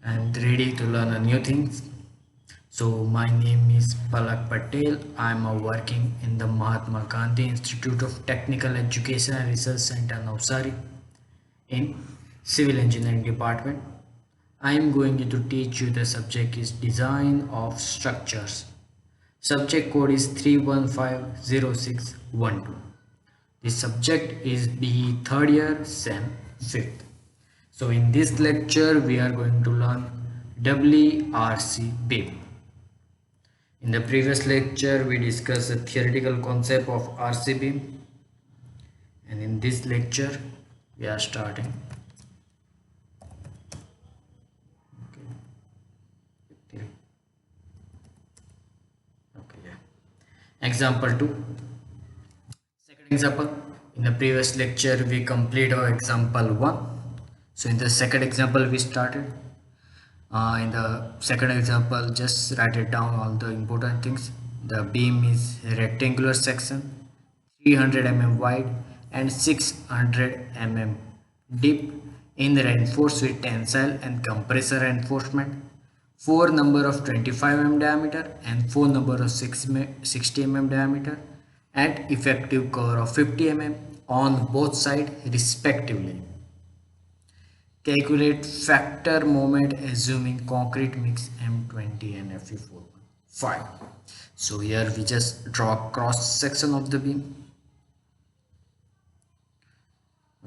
and ready to learn a new things. So my name is Palak Patel. I'm working in the Mahatma Gandhi Institute of Technical Education and Research Center, Navsari, in Civil Engineering Department. I am going to teach you the subject is Design of Structures. Subject code is 3150612. The subject is BE third year SEM 5th. So in this lecture we are going to learn WRC beam. In the previous lecture we discussed the theoretical concept of RC beam, and in this lecture we are starting. Okay, yeah. Example 2. Second example. In the previous lecture we complete our example 1. So in the second example we started. In the second example, just write it down all the important things. The beam is a rectangular section, 300 mm wide and 600 mm deep, in reinforced with tensile and compressor reinforcement. 4 number of 25 mm diameter and 4 number of 60 mm diameter, at effective cover of 50 mm on both sides respectively. Calculate factor moment assuming concrete mix M20 and Fe4.5. So here we just draw cross section of the beam.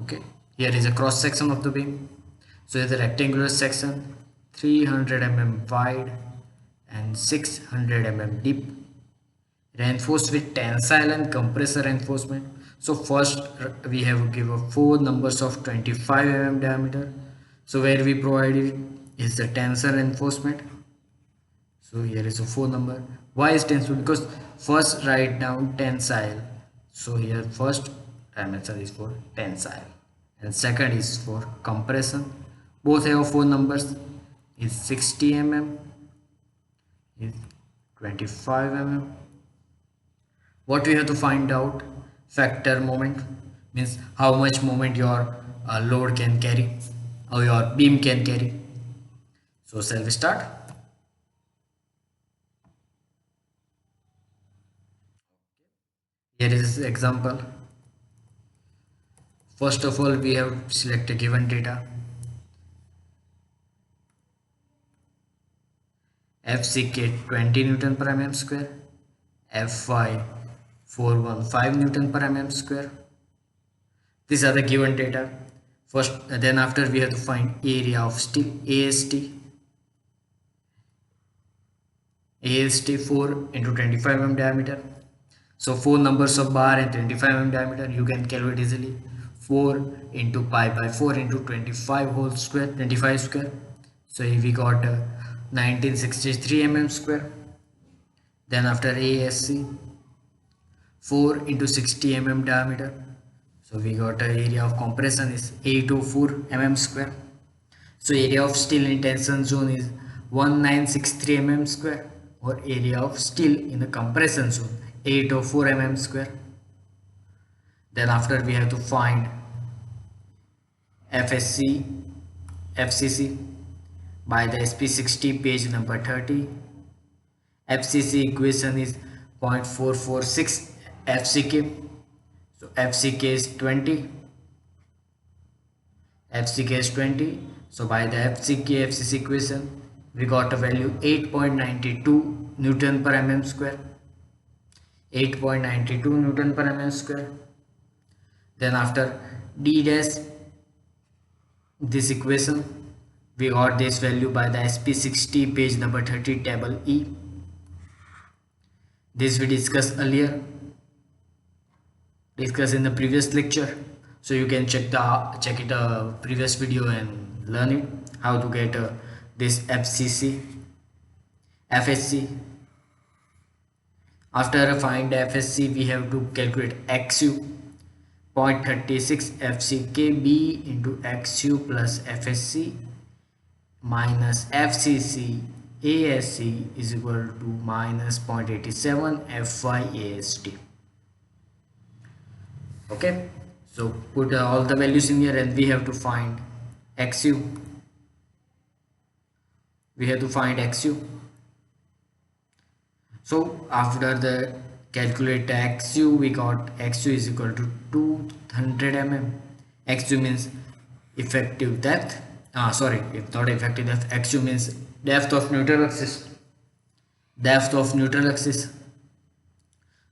Okay, here is a cross section of the beam. So it's a rectangular section, 300 mm wide and 600 mm deep, reinforced with tensile and compressor reinforcement. So first we have given 4 numbers of 25 mm diameter. So where we provided is the tensile reinforcement. So here is a 4 number. Why is tensile? Because first write down tensile. So here first dimension is for tensile and second is for compression. Both have 4 numbers. Is 60 mm, is 25 mm. What we have to find out? Factor moment, means how much moment your load can carry or your beam can carry. So shall we start? Here is example. First of all we have select a given data. FCK 20 Newton per mm square, Fy 415 Newton per mm square. These are the given data. First, then after we have to find area of steel, AST 4 into 25 mm diameter. So 4 numbers of bar and 25 mm diameter, you can calculate easily. 4 into pi by 4 into 25 whole square, 25 square. So we got 1963 mm square. Then after ASC, 4 into 60 mm diameter. So we got an area of compression is 804 mm square. So area of steel in tension zone is 1963 mm square, or area of steel in the compression zone 804 mm square. Then after we have to find FSC, FCC by the SP60 page number 30. FCC equation is 0.446 FCK. So FCK is 20. FCK is 20. So by the FCK FCC equation, we got a value 8.92 Newton per mm square. 8.92 Newton per mm square. Then after D dash this equation, we got this value by the SP60 page number 30 table E. This we discussed earlier, discussed in the previous lecture. So you can check it previous video and learn it how to get this FCC, FSC. After find FSC, we have to calculate XU. 0.36 FCKB into XU plus FSC minus FCC ASC is equal to minus 0.87 FYAST. Okay, so put all the values in here and we have to find XU. we have to find XU. So after the calculate XU, we got XU is equal to 200 mm. XU means effective depth, sorry, if not effective depth, XU means depth of neutral axis, depth of neutral axis.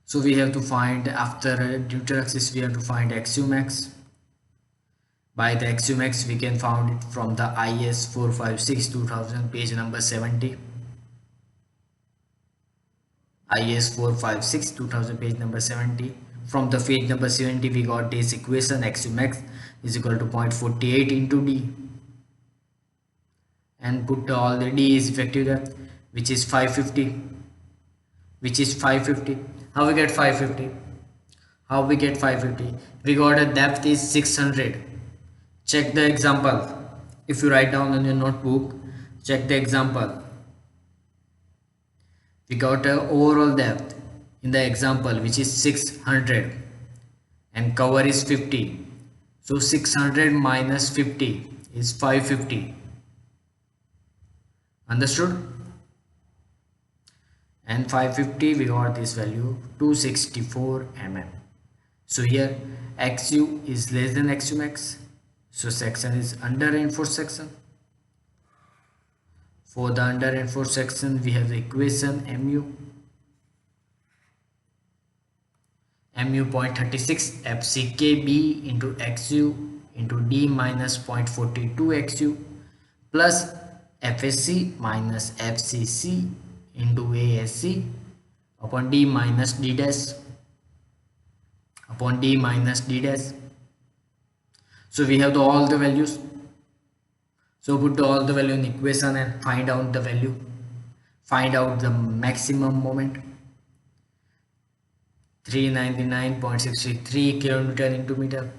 So we have to find, after neutral axis we have to find XU max. By the XU max we can find it from the IS 456 2000 page number 70. IS 456 2000 page number 70. From the page number 70 we got this equation, XU max is equal to 0.48 into D, and put all the D is effective depth, which is 550, which is 550. How we get 550? How we get 550? We got a depth is 600. Check the example. If you write down on your notebook, check the example. We got a overall depth in the example which is 600 and cover is 50. So 600 minus 50 is 550. Understood? And 550 we got this value 264 mm. So here XU is less than XU max. So section is under reinforced section. For the under reinforced section we have the equation mu 0.36 FCKB into XU into D minus 0.42 XU plus FSC minus FCC into ASC upon D minus D dash upon D minus D dash. So we have all the values. So put all the value in equation and find out the value. Find out the maximum moment. 399.63 kilonewton into meter.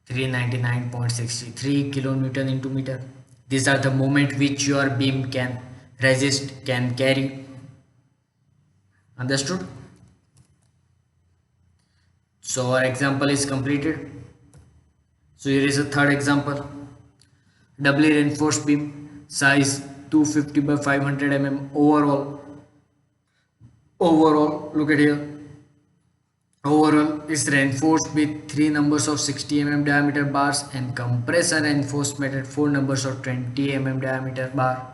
399.63 kilonewton into meter. These are the moment which your beam can resist, can carry. Understood? So our example is completed. So here is a third example. Doubly reinforced beam, size 250 by 500 mm overall. Overall, look at here. Overall is reinforced with 3 numbers of 60 mm diameter bars and compressor reinforcement at 4 numbers of 20 mm diameter bar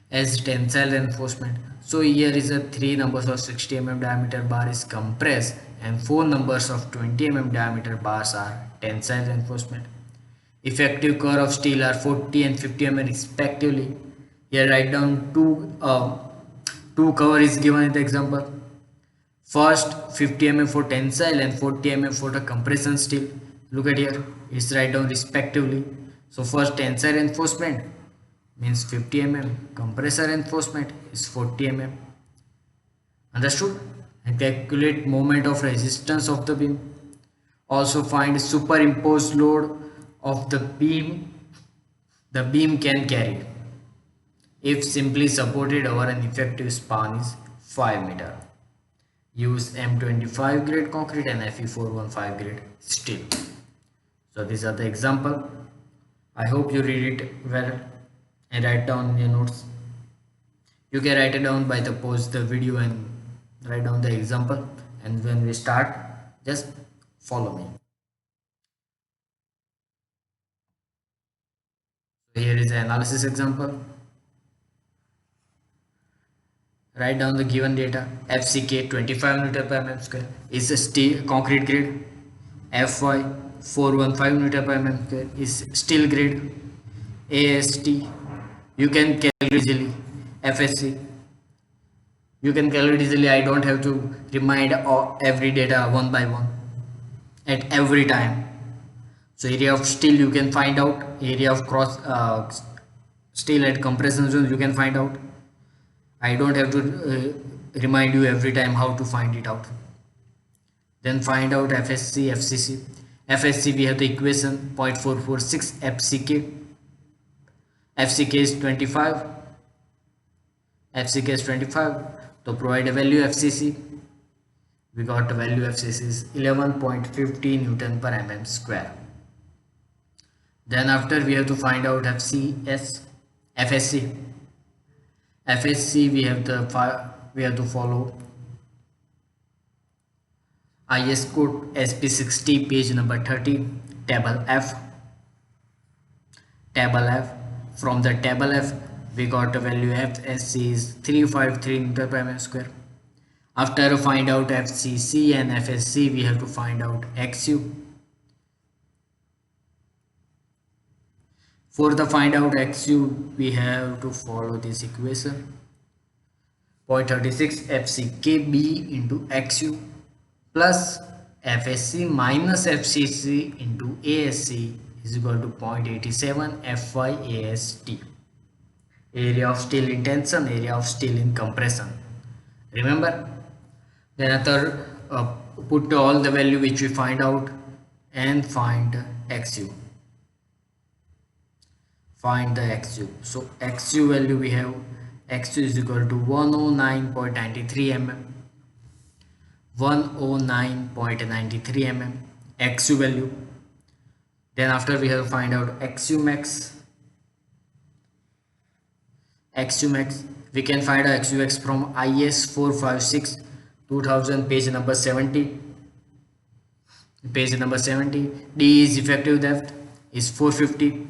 as tensile reinforcement. So here is a 3 numbers of 60 mm diameter bar is compressed and 4 numbers of 20 mm diameter bars are tensile reinforcement. Effective core of steel are 40 and 50 mm respectively. Here write down two cover is given in the example. First 50 mm for tensile and 40 mm for the compression steel. Look at here, it's write down respectively. So first tensile reinforcement means 50 mm, compressor reinforcement is 40 mm. Understood? And calculate moment of resistance of the beam. Also find superimposed load of the beam can carry if simply supported over an effective span is 5 meter. Use M25 grade concrete and Fe415 grade steel. So these are the example. I hope you read it well and write down your notes. You can write it down by the pause the video and write down the example, and when we start just follow me. Here is the analysis example. Write down the given data. FCK 25 Newton per mm square is a steel concrete grade. FY 415 Newton per mm square is steel grade. AST you can calculate easily. FSC you can calculate easily. I don't have to remind every data one by one at every time. So area of steel you can find out. Area of cross steel at compression zone you can find out. I don't have to remind you every time how to find it out. Then find out FSC, FCC. FSC we have the equation 0.446 FCK. FCK is 25. FCK is 25. So provide a value FCC. We got the value FCC is 11.50 Newton per mm square. Then after we have to find out FSC. FSC we have to follow IS code SP60 page number 30 table F. From the table F we got a value FSC is 353 meter per mm square. After find out FCC and FSC we have to find out XU. For the find out XU we have to follow this equation. 0.36 FCKB into XU plus FSC minus FCC into ASC is equal to 0.87 FYAST. Area of steel in tension, area of steel in compression. Remember? Then after put all the value which we find out and find XU. Find the XU. So XU value we have XU is equal to 109.93 mm. 109.93 mm XU value. Then after we have to find out XU max. We can find out XU max from IS 456 2000 page number 70. Page number 70. D is effective depth is 450.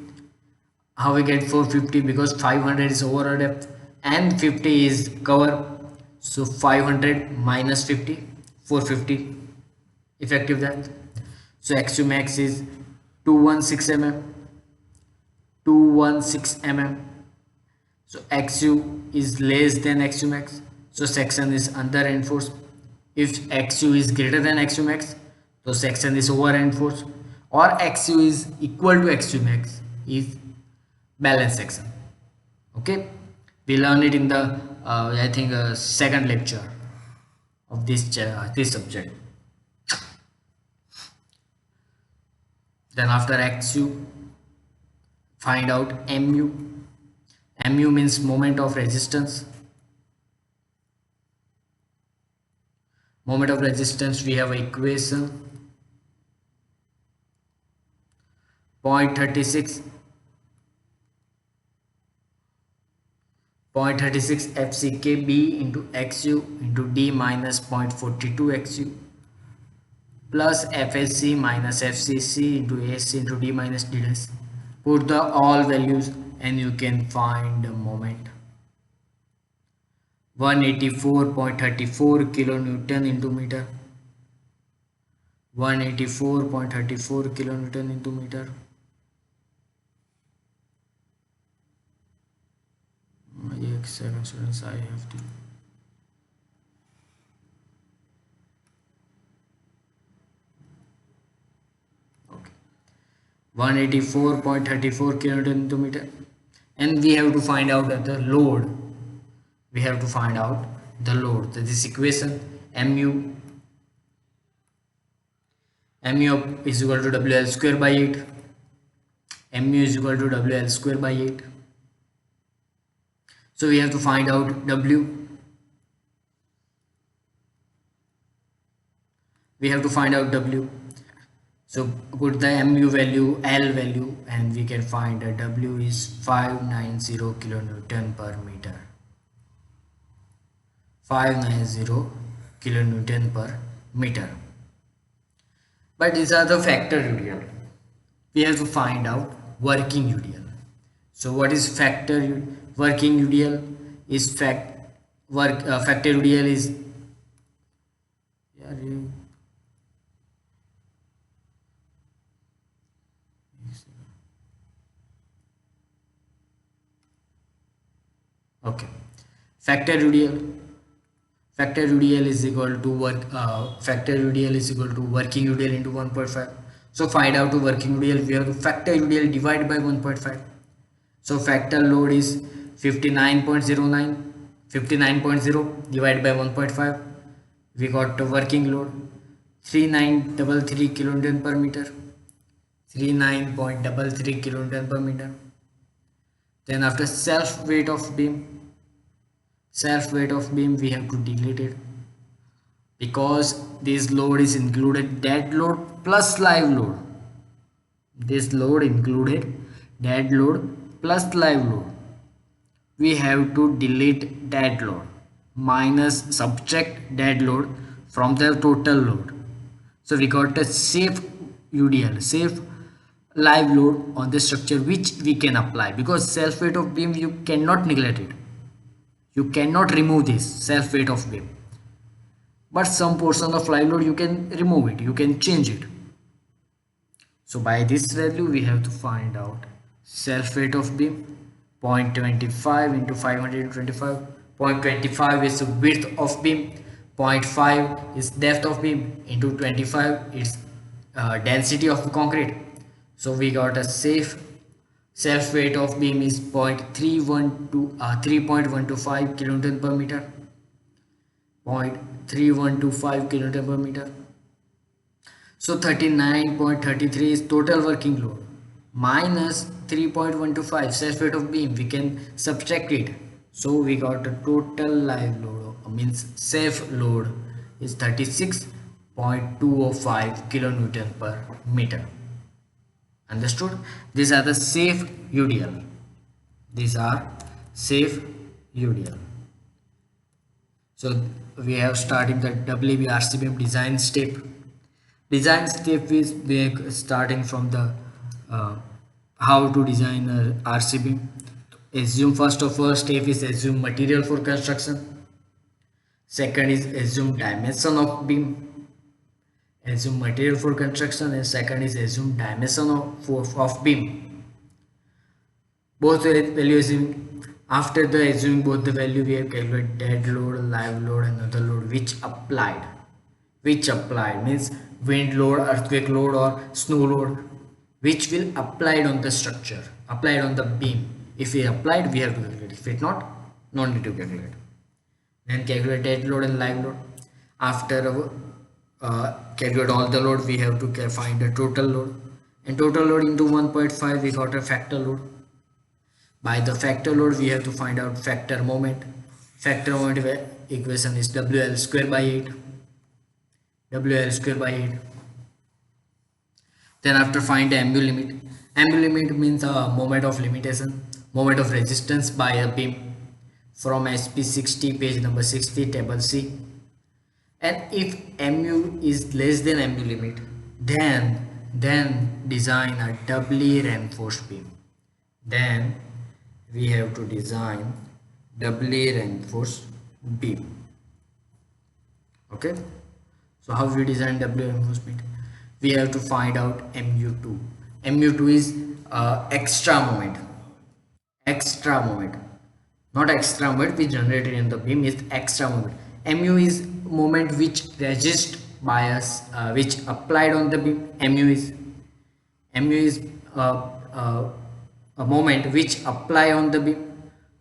How we get 450? Because 500 is overall depth and 50 is cover. So 500 minus 50, 450 effective depth. So XU max is 216 mm. 216 mm. So XU is less than XU max. So section is under reinforced. If XU is greater than XU max, so section is over reinforced. Or XU is equal to XU max is balance section. Okay, we learn it in the I think second lecture of this subject. Then after XU find out MU. MU means moment of resistance. Moment of resistance we have equation 0.36 FCKB into XU into D minus 0.42 XU plus FSC minus FCC into AC into D minus D dash. Put the all values and you can find the moment. 184.34 kilonewton into meter. 184.34 kilonewton into meter. एक second students I have to okay 184.34 kilonewton into meter, and we have to find out the load. We have to find out the load. So this equation mu is equal to WL square by 8. Mu is equal to WL square by 8. So we have to find out W. We have to find out W. So put the mu value, L value, and we can find that W is 590 kilonewton per meter. 590 kilonewton per meter. But these are the factor UDL. We have to find out working UDL. So what is factor working UDL? Is factor UDL is okay. Factor UDL is equal to factor UDL is equal to working UDL into 1.5. So find out to working UDL, we have to factor UDL divided by 1.5. So factor load is 59.0 divided by 1.5. We got the working load 3933 kilonewton per meter. 39.33 kilonewton per meter. Then after self weight of beam we have to delete it, because this load is included dead load plus live load. This load included dead load plus live load. We have to delete dead load minus subtract dead load from the total load. So we got a safe UDL, safe live load on the structure which we can apply, because self weight of beam you cannot neglect it. You cannot remove this self weight of beam, but some portion of live load you can remove it, you can change it. So by this value we have to find out self weight of beam 0.25 into 525. 0.25 is the width of beam, 0.5 is depth of beam, into 25 is density of the concrete. So we got a safe self weight of beam is 3.125 kilonewton per meter. 0.3125 kilonewton per meter. So 39.33 is total working load minus 3.125 self weight of beam. We can subtract it. So we got a total live load, means safe load is 36.205 kilonewton per meter. Understood? These are the safe UDL. These are safe UDL. So we have starting the WB RC beam design step. Design step is we are starting from the how to design a RC beam. Assume first of all step is assume material for construction. Second is assume dimension of beam. Assume material for construction, and second is assume dimension of beam. Both values after the assuming both the value we have calculated dead load, live load and other load which applied. Which applied means wind load, earthquake load or snow load, which will applied on the structure, applied on the beam. If we applied we have to calculate, if it not, no need to calculate. Then calculate dead load and live load. After calculate all the load, we have to find the total load, and total load into 1.5 we got a factor load. By the factor load we have to find out factor moment. Factor moment equation is WL square by 8. WL square by 8. Then after find the MU limit. MU limit means a moment of limitation, moment of resistance by a beam, from SP 60 page number 60 table C. And if MU is less than MU limit, then design a doubly reinforced beam. Then we have to design doubly reinforced beam. Okay, so how we design doubly reinforced beam? We have to find out MU2. MU2 is extra moment, not extra moment which generated in the beam, is extra moment. MU is moment which resist bias, which applied on the beam. MU is a moment which apply on the beam,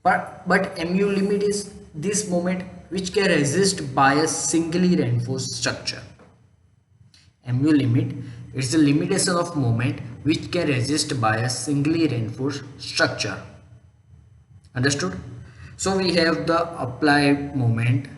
but MU limit is this moment which can resist by a singly reinforced structure. MU limit is the limitation of moment which can resist by a singly reinforced structure. Understood? So we have the applied moment,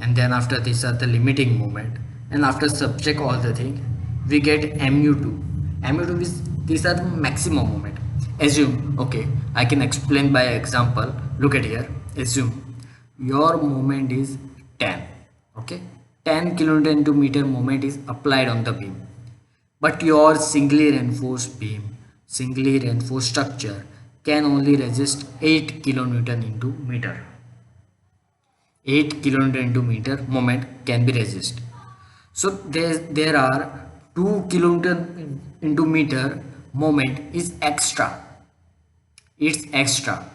and then after this are the limiting moment, and after subtract all the thing we get MU2. MU2 is, these are the maximum moment. Assume, okay, I can explain by example. Look at here. Assume your moment is 10. Okay, 10 kilonewton into meter moment is applied on the beam, but your singly reinforced beam, singly reinforced structure can only resist 8 kilonewton into meter. 8 kilonewton into meter moment can be resist. So there are 2 kilonewton into meter moment is extra. It's extra.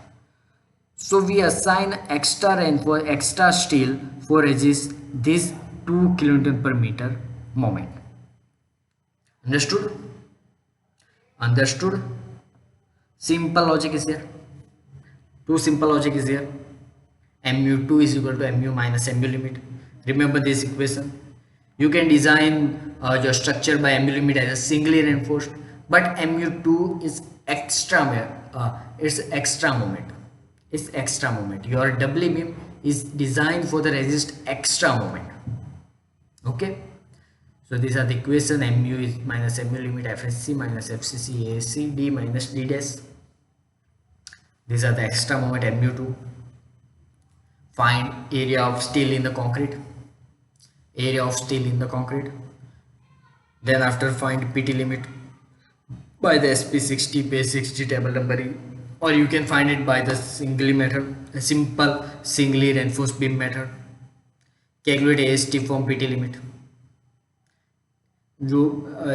So we assign extra reinforced, extra steel for resist this 2 kilonewton per meter moment. Understood? Understood? Simple logic is here. Two simple logic is here. MU2 is equal to MU minus MU limit. Remember this equation. You can design your structure by MU limit as a singly reinforced, but MU2 is extra. It's extra moment. It's extra moment. Your doubly beam is designed for the resist extra moment. Okay. So these are the equation. Mu is minus mu limit FSC minus FCC AC D minus D dash. These are the extra moment mu2. Find area of steel in the concrete. Area of steel in the concrete. Then after find PT limit by the SP60 base 60 table numbering, or you can find it by the singly method, a simple singly reinforced beam method. Calculate AST from PT limit.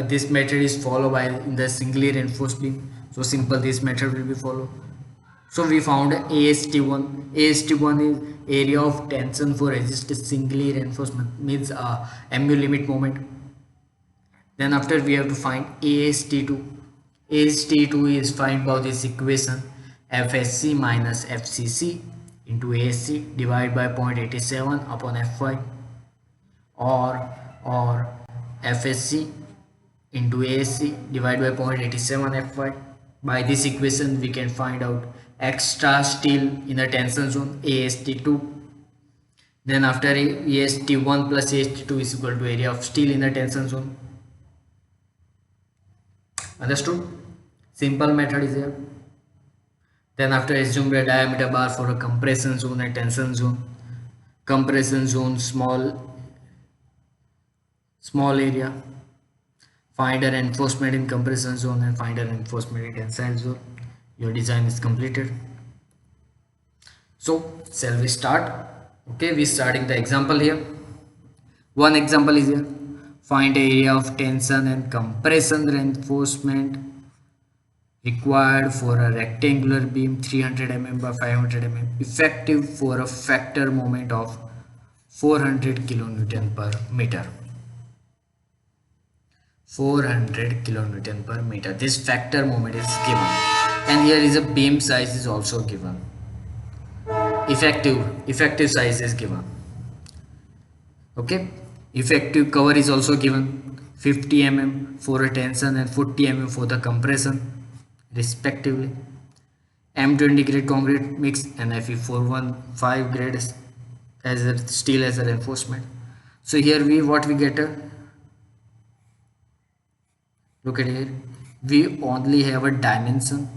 This method is followed by in the singly reinforced beam. So simple this method will be followed. So we found AST1. AST1 is area of tension for resist singly reinforcement, means MU limit moment. Then after we have to find AST2. AST2 is find by this equation FSC minus FCC into ASC divided by 0.87 upon Fy, or FSC into ASC divided by 0.87 Fy. By this equation we can find out extra steel in the tension zone AST2. Then after AST1 plus AST2 is equal to area of steel in the tension zone. Understood? Simple method is here. Then after assume a diameter bar for a compression zone and tension zone. Compression zone small area. Find a reinforcement in compression zone and find a reinforcement in tensile zone. Your design is completed. So shall we start? Okay, we starting the example here. One example is here. Find area of tension and compression reinforcement required for a rectangular beam 300 mm by 500 mm, effective for a factor moment of 400 kilonewton per meter. 400 kilonewton per meter. This factor moment is given, and here is a beam size is also given. Effective size is given. Okay, effective cover is also given, 50 mm for a tension and 40 mm for the compression respectively. M20 grade concrete mix and Fe415 grade as a steel as a reinforcement. So here what we get look at here, we only have a dimension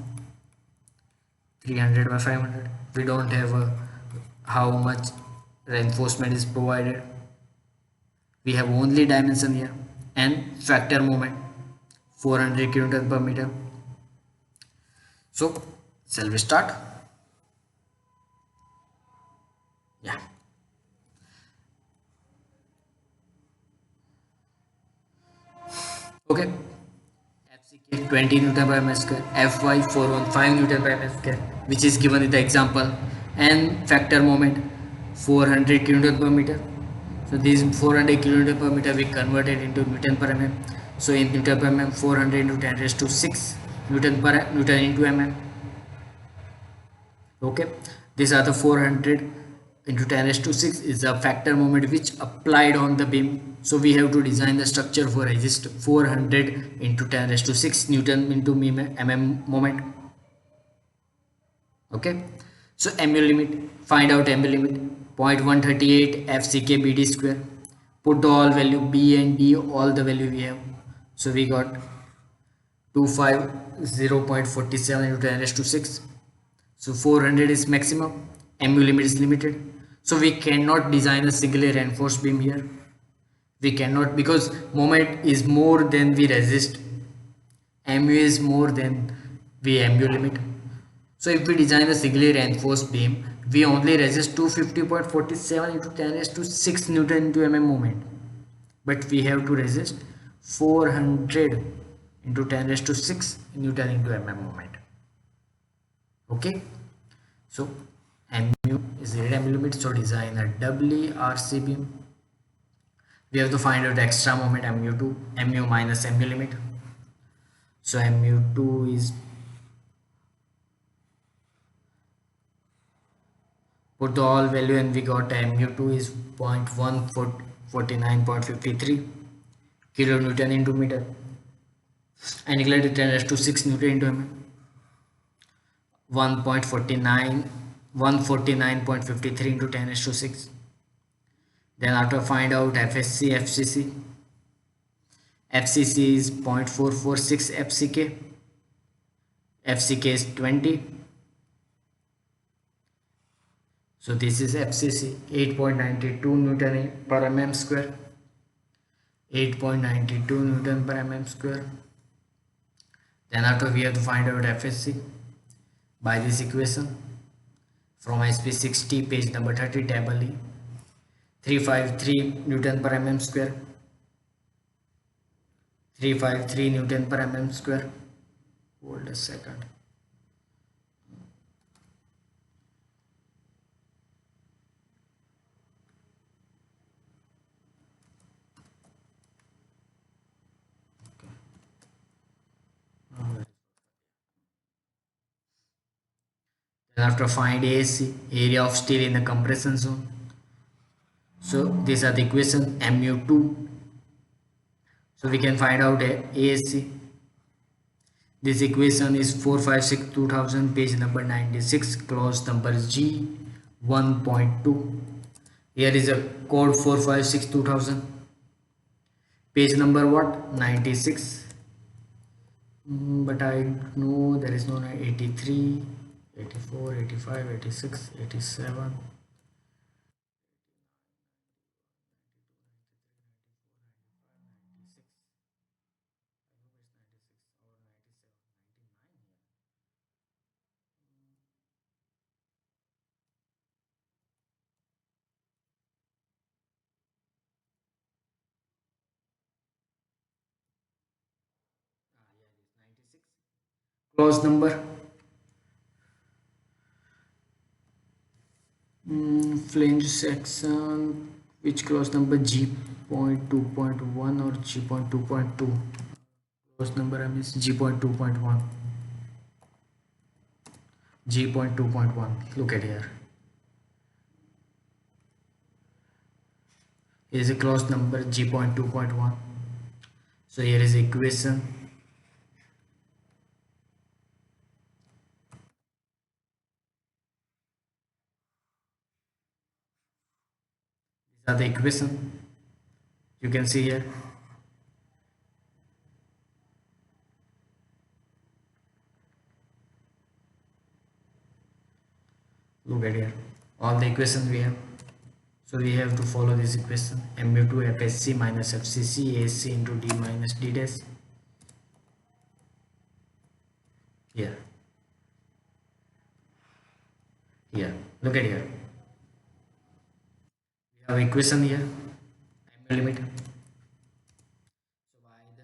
300 by 500. We don't have how much reinforcement is provided. We have only dimension here and factor moment 400 kN per meter. So shall we start? Yeah. Okay. FCK 20 Newton per meter square, Fy 415 Newton per meter square, which is given in the example, and factor moment 400 kN per meter. So these 400 kN per meter we converted into Newton per mm. So in Newton per mm, 400 into 10 raised to 6 Newton into mm. Okay, these are the 400 into 10 raised to 6 is the factor moment which applied on the beam. So we have to design the structure for resist 400 into 10 raised to 6 Newton into mm moment. Okay, so mu limit, find out mu limit 0.138 FCK BD square. Put the all value B and D, all the value we have. So we got 250.47 into 10 raised to 6. So 400 is maximum, mu limit is limited. So we cannot design a singly reinforced beam here. We cannot, because moment is more than we resist. Mu is more than we mu limit. So if we design a singly reinforced beam, we only resist 250.47 into 10 raised to 6 Newton into mm moment. But we have to resist 400 into 10 raised to 6 Newton into mm moment. Okay, so mu is the mu limit. So design a WRC beam. We have to find out the extra moment mu2, mu minus mu limit. So mu2 is, put the all value and we got mu2 is 0.149.53 kilonewton into meter, and neglected 10 raised to 6 Newton into mm. 149.53 into 10 raised to 6. Then after find out FSC, FCC. FCC is 0.446 FCK. FCK is 20. So this is FCC 8.92 Newton per mm square. 8.92 Newton per mm square. Then after we have to find out FSC by this equation from SP60 page number 30 table E. 353 Newton per mm square. 353 Newton per mm square. Hold a second. Then after find ASC, area of steel in the compression zone. So these are the equation mu2. So we can find out ASC. This equation is 456 2000 page number 96 clause number G 1.2. Here is a code 456 2000 page number what 96. But I know there is no 83, 84, 85, 86, 87. Clause number flange section, which clause number G.2.1 or G.2.2? Clause number I miss G.2.1. G.2.1. Look at here. Here is a clause number G.2.1. So here is equation. These are the equation. You can see here. Look at here. All the equations we have. So we have to follow this equation. mu2 FSC minus FCC ASC into D minus D dash. Here. Here. Look at here. We have equation here. Mu limit. So by the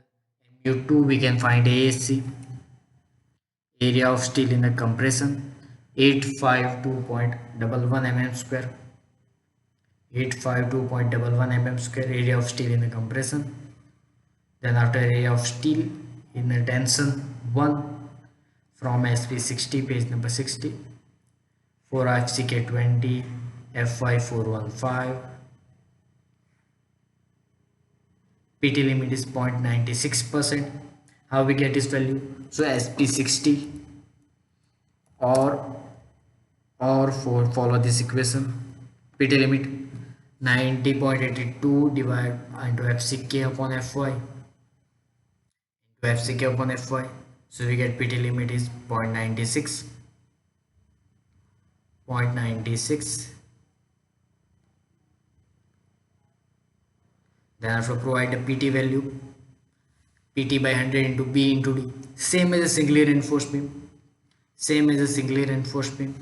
mu2 we can find ASC. Area of steel in the compression 852.11 mm square. 852.11 mm square area of steel in the compression. Then after area of steel in the tension 1 from SP60 page number 60 for FCK 20 FY 415. PT limit is 0.96%. How we get this value? So SP60 or follow this equation. PT limit 90.82 divided into FCK upon Fy into FCK upon Fy. So we get PT limit is 0.96. 0.96. Then after provide the PT value, PT by 100 into B into D, same as a singly reinforced beam, same as a singly reinforced beam.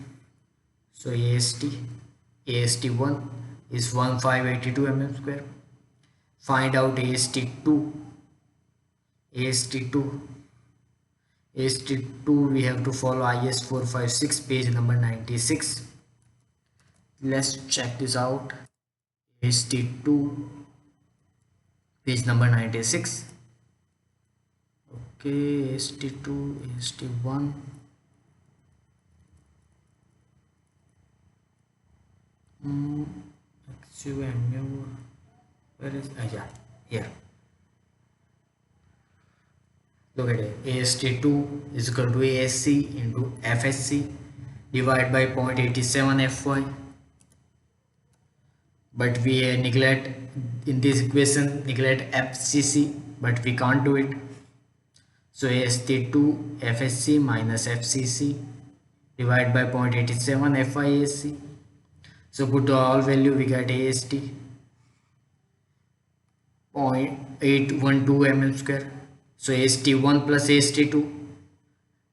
So AST1 is 1582 mm square. Find out AST2 we have to follow IS 456 page number 96. Let's check this out. AST2 page number 96. Okay, AST2, AST1. XUMU, where is yeah, here. Look at it. AST2 is equal to ASC into FSC divided by 0.87 Fy. But we neglect in this equation FCC but we can't do it. So AST2 FSC minus FCC divided by 0.87 FISC. So put all value, we get AST 0.812 mm square. So AST1 plus AST2,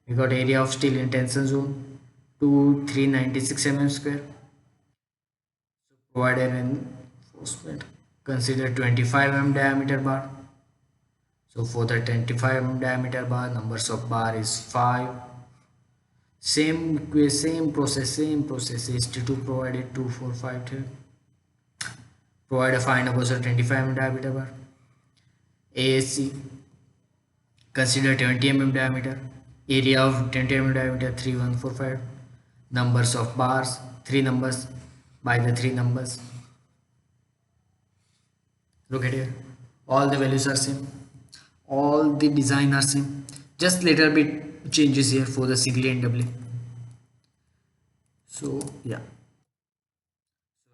we got area of steel in tension zone 2396 mm square. So provided reinforcement, consider 25 mm diameter bar. So for the 25 mm diameter bar, numbers of bar is 5. Same process, AST2 provided 2, 4, 5, 2. Provide a 5 numbers of 25 mm diameter bar. ASC, consider 20 mm diameter. Area of 20 mm diameter 3145. Numbers of bars, 3 numbers by the 3 numbers. Look at here, all the values are same, all the design are same, just little bit changes here for the singly and doubly. So yeah,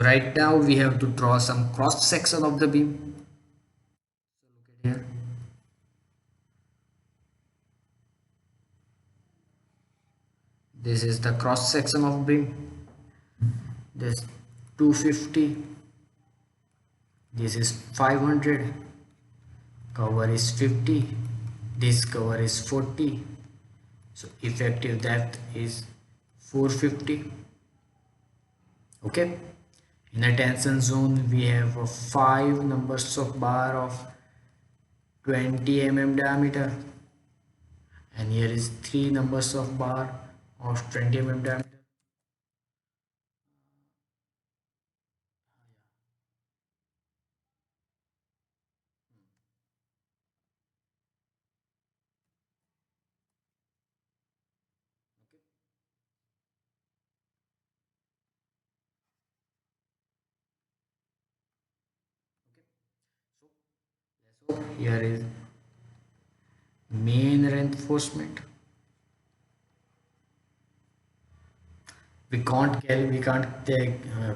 right now we have to draw some cross section of the beam. So look at here, this is the cross section of beam. This 250, this is 500, cover is 50, this cover is 40, so effective depth is 450. Okay, in a tension zone we have 5 numbers of bar of 20 mm diameter, and here is 3 numbers of bar of 20 mm diameter. So here is main reinforcement. We can't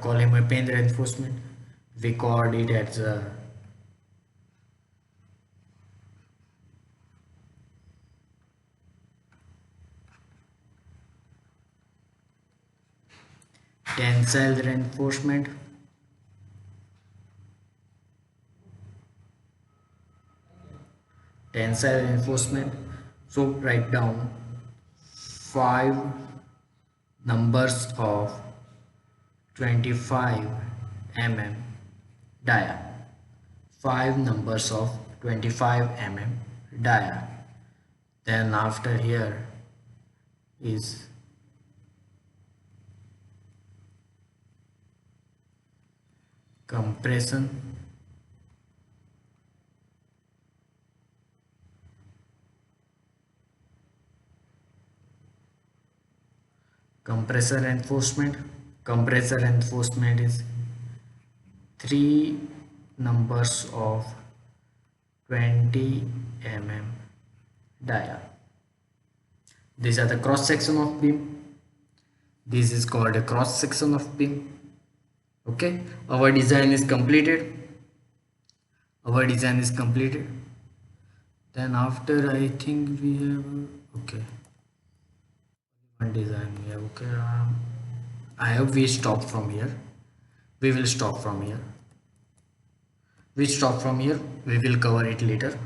call him a main reinforcement. We called it as a tensile reinforcement. Tensile reinforcement. So write down 5 numbers of 25 mm dia. 5 numbers of 25 mm dia. Then after here is compression. Compressor reinforcement. Compressor reinforcement is 3 numbers of 20 mm dia. These are the cross section of beam. This is called a cross section of beam. Okay, our design is completed. Our design is completed. Then after I think we have okay. One design we have okay. I hope we stop from here. We will stop from here. We stop from here. We will cover it later.